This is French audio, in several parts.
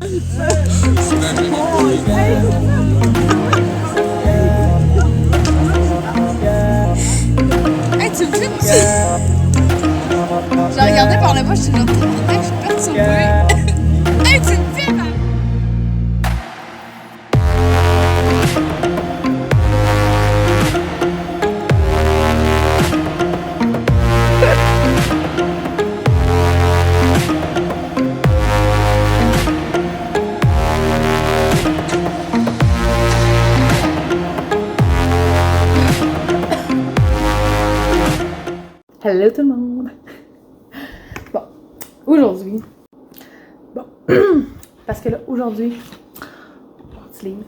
Hey, tu me filmes aussi? Je la regardais par le bas, je suis genre, hey, je suis perturbée. Hey, tu me filmes? Hello tout le monde! Bon, aujourd'hui, parce que là, aujourd'hui, mon petit livre,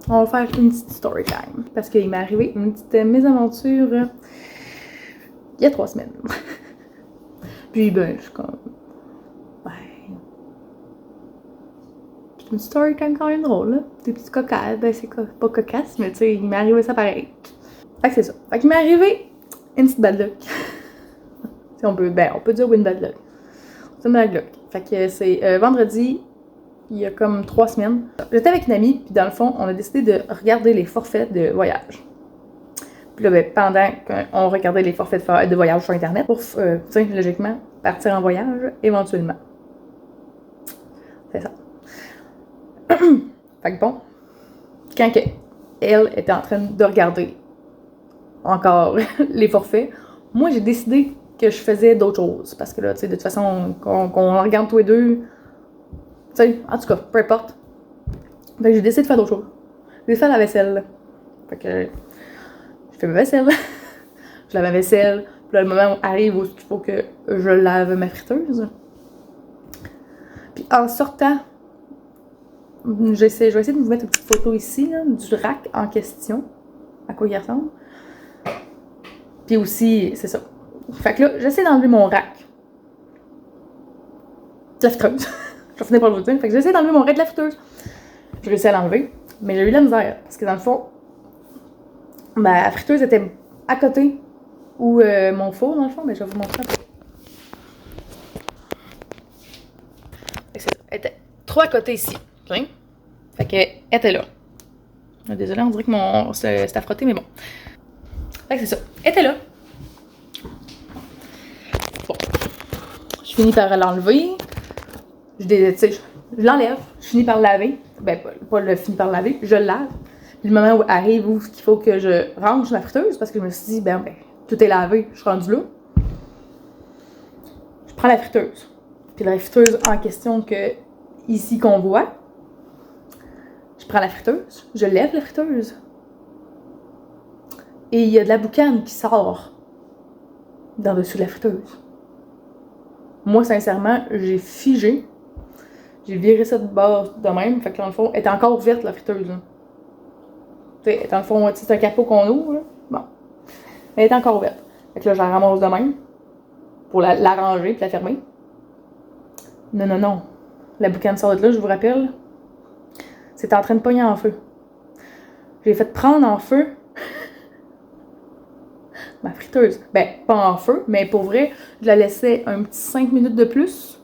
on va faire une petite story time. Parce qu'il m'est arrivé une petite mésaventure il y a 3 semaines. Puis ben, je suis comme... Ouais... C'est une story time quand même drôle, là. Des petites cocasses, ben c'est pas cocasse, mais tu sais, il m'est arrivé ça pareil. Fait que c'est ça. Fait qu'il m'est arrivé une petite bad luck. On peut dire une bad luck. C'est une bad luck. Fait que c'est vendredi, il y a comme 3 semaines. J'étais avec une amie, puis dans le fond, on a décidé de regarder les forfaits de voyage. Puis là, ben, pendant qu'on regardait les forfaits de voyage sur Internet, pour, tu sais, logiquement, partir en voyage, éventuellement. C'est ça. Fait que bon, quand elle était en train de regarder encore les forfaits, moi, j'ai décidé que je faisais d'autres choses. Parce que là, tu sais, de toute façon, qu'on regarde tous les deux, tu sais, en tout cas, peu importe. Fait que j'ai décidé de faire d'autres choses. J'ai fait la vaisselle. Fait que je fais ma vaisselle. Je lave ma vaisselle. Puis là, le moment arrive où il faut que je lave ma friteuse. Puis en sortant, je vais essayer de vous mettre une petite photo ici, là, du rack en question. À quoi il ressemble. Puis aussi, c'est ça. Fait que là, j'essaie d'enlever mon rack. De la friteuse. Je vais finir par le dire. Fait que j'essaie d'enlever mon rack de la friteuse. J'ai réussi à l'enlever. Mais j'ai eu de la misère. Parce que dans le fond, ma friteuse était à côté. Ou mon four, dans le fond. Mais je vais vous montrer un peu. Elle était trop à côté ici. Okay? Fait qu'elle était là. Désolée, on dirait que c'est à frotter, mais bon. Fait que c'est ça. Elle était là. Bon. Je finis par l'enlever. Je l'enlève. Je finis par laver. Ben, pas le finis par laver. Je le lave. Puis le moment où arrive où il faut que je range ma friteuse, parce que je me suis dit, ben, tout est lavé. Je suis rendue là. Je prends la friteuse. Puis la friteuse en question ici qu'on voit. Je prends la friteuse. Je lève la friteuse. Et il y a de la boucane qui sort dans dessous de la friteuse. Moi, sincèrement, j'ai figé. J'ai viré ça de bord de même. Fait que dans le fond, elle est encore ouverte, la friteuse. Tu sais, dans le fond, c'est un capot qu'on ouvre. Là. Bon. Elle est encore ouverte. Fait que là, je la ramasse de même. Pour la ranger puis la fermer. Non. La boucane sort de là, je vous rappelle. C'est en train de pogner en feu. J'ai fait prendre en feu ma friteuse. Ben, pas en feu, mais pour vrai, je la laissais un petit 5 minutes de plus.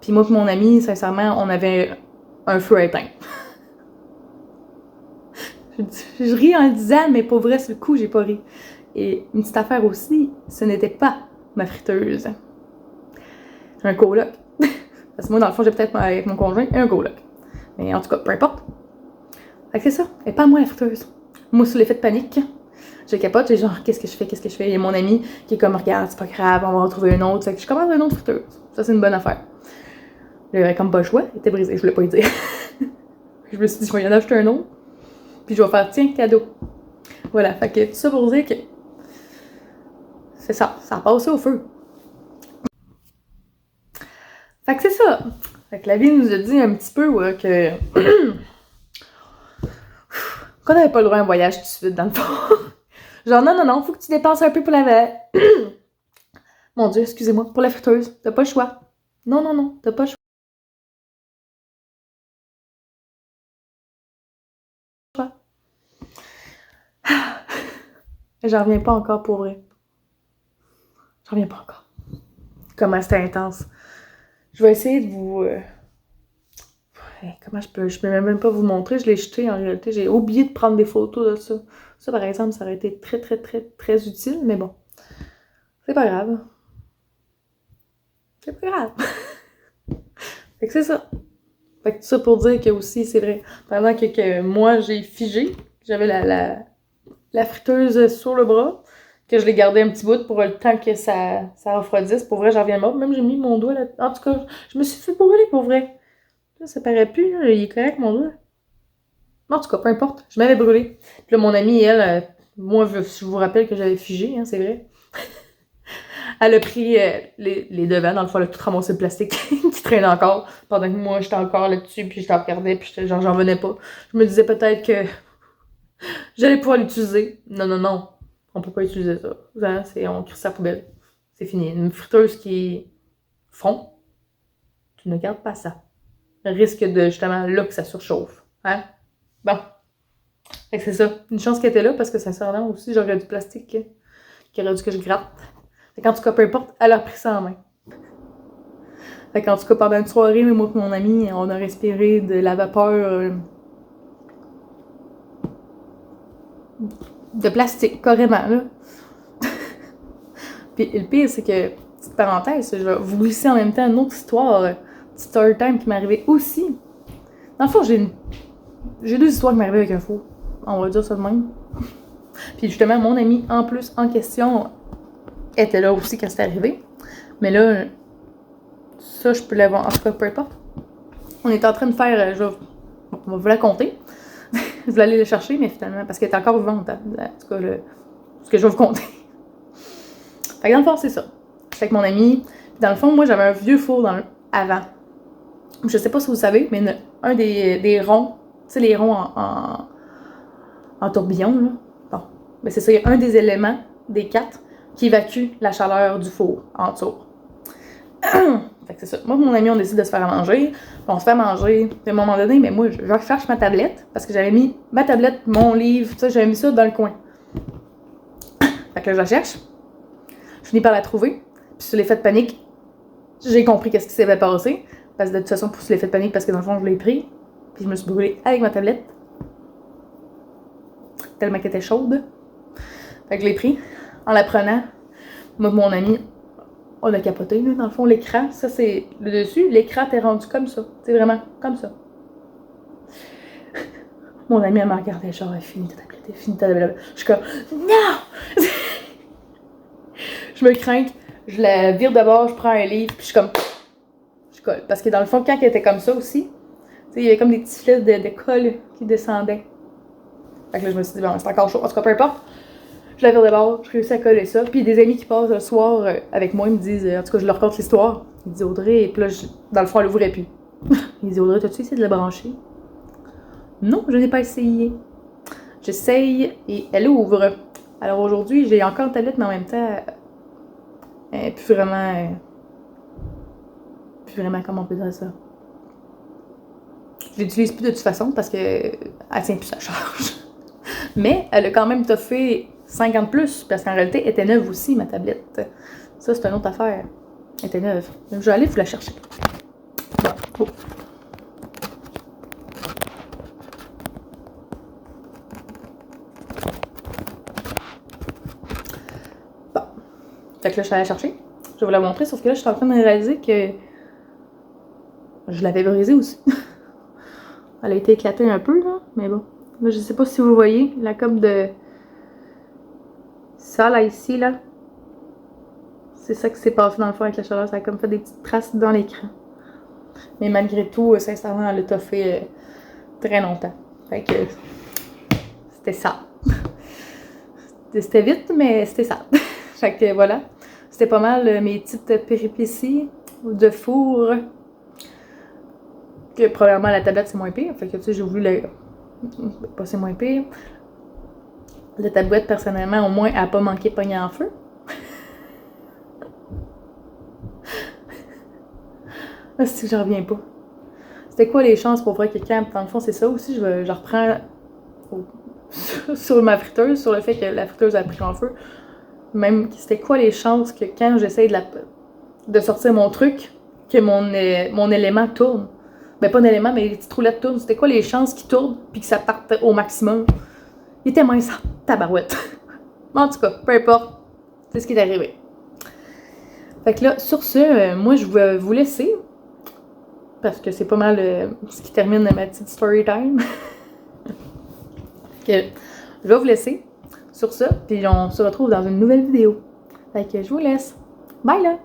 Puis moi et mon ami, sincèrement, on avait un feu éteint. Je ris en le disant, mais pour vrai, sur le coup, j'ai pas ri. Et une petite affaire aussi, ce n'était pas ma friteuse. J'ai un coloc. Parce que moi, dans le fond, j'ai peut-être avec mon conjoint et un coloc. Mais en tout cas, peu importe. Fait que c'est ça. Et pas moi la friteuse. Moi, sous l'effet de panique, je capote, j'ai genre, qu'est-ce que je fais? Il y a mon ami qui est comme, regarde, c'est pas grave, on va en trouver une autre. Fait que je commande une autre friteuse. Ça, c'est une bonne affaire. J'avais comme pas le choix, elle était brisée, je voulais pas y dire. Je me suis dit, je vais y en acheter un autre. Puis je vais faire, tiens, cadeau. Voilà, fait que tout ça pour dire que c'est ça a passé au feu. Fait que c'est ça. Fait que la vie nous a dit un petit peu que qu'on n'avait pas le droit à un voyage tout de suite, dans le fond. Genre, non, faut que tu dépenses un peu pour la... Mon Dieu, excusez-moi, pour la friteuse. T'as pas le choix. Non, t'as pas le choix. J'en reviens pas encore pour vrai. J'en reviens pas encore. Comment c'était intense. Je vais essayer de vous comment je peux même pas vous montrer, je l'ai jeté en réalité, j'ai oublié de prendre des photos de ça. Ça, par exemple, ça aurait été très, très, très, très utile, mais bon, c'est pas grave. C'est pas grave. Fait que c'est ça. Fait que tout ça pour dire que aussi, c'est vrai, pendant que moi, j'ai figé, j'avais la friteuse sur le bras, que je l'ai gardé un petit bout pour le temps que ça refroidisse. Pour vrai, j'en reviens mort. Même j'ai mis mon doigt là. En tout cas, je me suis fait brûler pour vrai. Là, ça paraît plus, là. Il est correct mon doigt. En tout cas, peu importe. Je m'avais brûlé. Puis là, mon amie, elle, moi, je vous rappelle que j'avais figé, hein, c'est vrai. Elle a pris les devants, dans le fond, elle a tout ramassé le plastique qui traîne encore, pendant que moi, j'étais encore là-dessus, puis je la regardais, puis genre, j'en venais pas. Je me disais peut-être que j'allais pouvoir l'utiliser. Non, non, non. On peut pas utiliser ça. Hein, on crie ça à la poubelle. C'est fini. Une friteuse qui fond, tu ne gardes pas ça. Le risque de, justement, là, que ça surchauffe. Hein? Bon. Fait que c'est ça. Une chance qu'elle était là, parce que sincèrement, aussi, j'aurais du plastique qui aurait dû que je gratte. Fait qu'en tout cas, peu importe, elle a pris ça en main. Fait qu'en tout cas, pendant une soirée, moi et mon ami, on a respiré de la vapeur de plastique, carrément, là. Puis le pire, c'est que, petite parenthèse, je vais vous glisser en même temps une autre histoire, petite story time qui m'est arrivée aussi. Dans le fond, j'ai deux histoires qui m'est arrivées avec un four. On va dire ça de même. Puis justement, mon ami, en plus, en question, était là aussi quand c'est arrivé. Mais là, ça, je peux l'avoir. En tout cas, peu importe. On était en train de faire. On va vous la compter. Je voulais aller le chercher, mais finalement, parce qu'elle est encore vivante. Hein, en tout cas, ce que je vais vous compter. Fait que dans le fond, c'est ça. J'étais avec mon ami. Puis dans le fond, moi, j'avais un vieux four avant. Je sais pas si vous savez, mais un des ronds, tu sais, les ronds en tourbillon, là. Bon. Mais c'est ça, il y a un des éléments, des 4, qui évacue la chaleur du four en dessous. Fait que c'est ça. Moi et mon ami, on décide de se faire à manger. On se fait manger. À un moment donné, mais moi, je recherche ma tablette parce que j'avais mis ma tablette, mon livre, tout ça, j'avais mis ça dans le coin. Fait que là, je la cherche. Je finis par la trouver. Puis sur l'effet de panique, j'ai compris qu'est-ce qui s'était passé. Parce que de toute façon, pour l'effet de panique, parce que dans le fond, je l'ai pris. Puis je me suis brûlée avec ma tablette. Tellement qu'elle était chaude. Fait que je l'ai pris. En la prenant, moi et mon ami, on a capoté, là, dans le fond, l'écran, ça c'est le dessus, l'écran t'est rendu comme ça. C'est vraiment comme ça. Mon ami, elle m'a regardé, genre, fini ta tablette, fini ta tablette. Je suis comme, non! Je me crains, je la vire de bord, je prends un livre, puis je suis comme, je colle. Parce que dans le fond, quand elle était comme ça aussi, il y avait comme des petits fils de colle qui descendaient. Fait que là, je me suis dit, bon, c'est encore chaud. En tout cas, peu importe. Je la vire de bord, je réussis à coller ça. Puis des amis qui passent le soir avec moi, ils me disent, en tout cas, je leur raconte l'histoire. Ils disent Audrey, et puis là, dans le fond, elle l'ouvrait plus. Ils disent Audrey, t'as-tu essayé de la brancher? Non, je n'ai pas essayé. J'essaye et elle ouvre. Alors aujourd'hui, j'ai encore une tablette, mais en même temps, plus vraiment, comment on peut dire ça? Je l'utilise plus de toute façon parce que elle tient plus sa charge. Mais elle a quand même toffé 50 plus, parce qu'en réalité, elle était neuve aussi, ma tablette. Ça, c'est une autre affaire. Elle était neuve. Je vais aller vous la chercher. Bon. Oh. Bon. Fait que là, je suis allée la chercher. Je vais vous la montrer, sauf que là, je suis en train de réaliser que je l'avais brisée aussi. Elle a été éclatée un peu, là, mais bon. Là, je sais pas si vous voyez la coupe de ça, là, ici, là. C'est ça qui s'est passé dans le fond avec la chaleur. Ça a comme fait des petites traces dans l'écran. Mais malgré tout, sincèrement, elle a toffé très longtemps. Fait que c'était ça. C'était vite, mais c'était ça. Fait que voilà. C'était pas mal mes petites péripéties de four. Que premièrement, la tablette, c'est moins pire. Fait que tu sais, j'ai voulu le passer moins pire. La tablette, personnellement, au moins, elle n'a pas manqué de pogner en feu. Ah, c'est que j'en reviens pas. C'était quoi les chances pour vrai que quand, dans le fond, c'est ça aussi, je reprends sur ma friteuse, sur le fait que la friteuse a pris en feu. Même, c'était quoi les chances que quand j'essaye de sortir mon truc, que mon élément tourne. Ben, pas d'éléments, mais les petites roulettes tournent. C'était quoi les chances qu'ils tournent puis que ça parte au maximum? Il était mince en tabarouette. Mais en tout cas, peu importe. C'est ce qui est arrivé. Fait que là, sur ce, moi, je vais vous laisser. Parce que c'est pas mal ce qui termine ma petite story time. Que je vais vous laisser sur ça, puis on se retrouve dans une nouvelle vidéo. Fait que je vous laisse. Bye là!